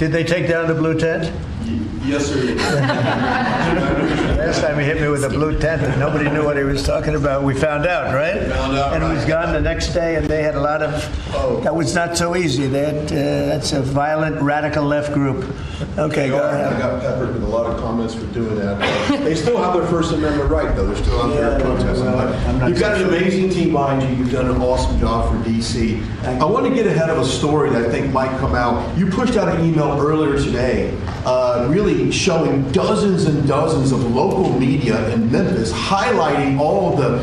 Did they take down the blue tent? Yes, sir. Last time he hit me with a blue tent and nobody knew what he was talking about. We found out, right? Found out, and it was right. gone the next day, and they had a lot of. Oh. That was not so easy. They had, that's a violent radical left group. Okay, go I ahead. got peppered with a lot of comments for doing that. They still have their First Amendment right, though. They're still out there protesting. well, I'm not You've got so an sure. amazing team behind you. You've done an awesome job for D.C. I want to get ahead of a story that I think might come out. You pushed out an email earlier today, really showing dozens and dozens of local media in Memphis highlighting all of the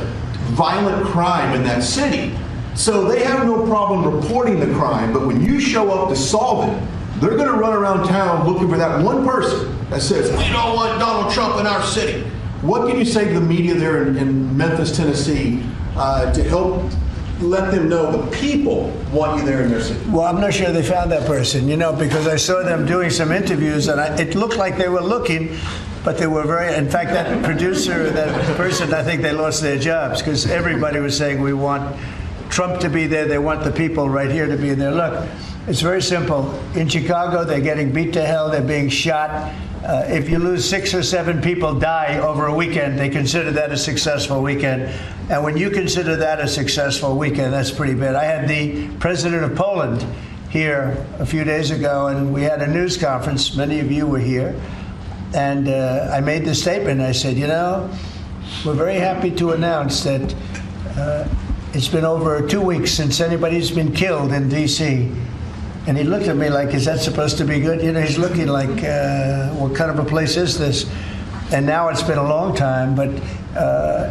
violent crime in that city. So they have no problem reporting the crime, but when you show up to solve it, they're going to run around town looking for that one person that says, we don't want Donald Trump in our city. What can you say to the media there in Memphis, Tennessee, to help let them know the people want you there in their city? Well, I'm not sure they found that person, because I saw them doing some interviews, and it looked like they were looking, but they were very, in fact, that producer, that person, I think they lost their jobs, because everybody was saying, we want Trump to be there, they want the people right here to be there. Look, it's very simple. In Chicago, they're getting beat to hell, they're being shot. If you lose 6 or 7 people die over a weekend, they consider that a successful weekend. And when you consider that a successful weekend, that's pretty bad. I had the president of Poland here a few days ago, and we had a news conference. Many of you were here. And I made this statement. I said, we're very happy to announce that it's been over 2 weeks since anybody's been killed in D.C. And he looked at me like, is that supposed to be good? He's looking like, what kind of a place is this? And now it's been a long time, but,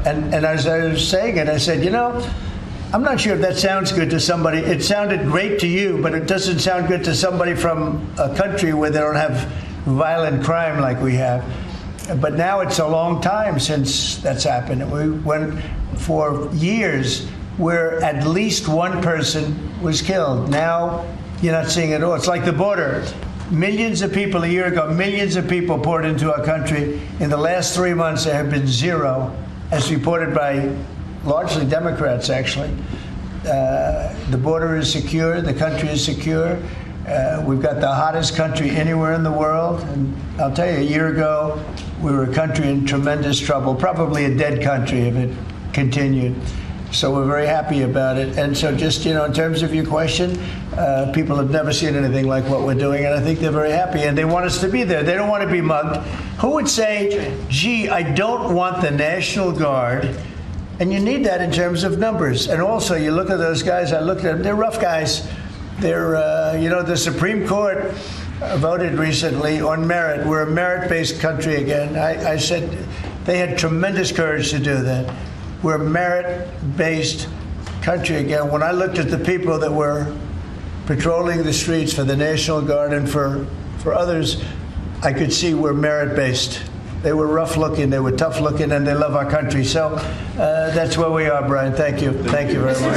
and as I was saying it, I said, I'm not sure if that sounds good to somebody. It sounded great to you, but it doesn't sound good to somebody from a country where they don't have violent crime like we have. But now it's a long time since that's happened. We went for years where at least one person was killed. Now, you're not seeing it all. It's like the border. Millions of people a year ago, millions of people poured into our country. In the last 3 months, there have been 0, as reported by largely Democrats, actually. The border is secure. The country is secure. We've got the hottest country anywhere in the world. And I'll tell you, a year ago, we were a country in tremendous trouble, probably a dead country if it continued. So we're very happy about it. And so just, in terms of your question, people have never seen anything like what we're doing, and I think they're very happy, and they want us to be there. They don't want to be mugged. Who would say, gee, I don't want the National Guard? And you need that in terms of numbers. And also, you look at those guys, I looked at them, they're rough guys. They're, the Supreme Court voted recently on merit. We're a merit-based country again. I said they had tremendous courage to do that. We're a merit-based country again. When I looked at the people that were patrolling the streets for the National Guard and for others, I could see we're merit-based. They were rough-looking, they were tough-looking, and they love our country. So that's where we are, Brian. Thank you. Thank you very much.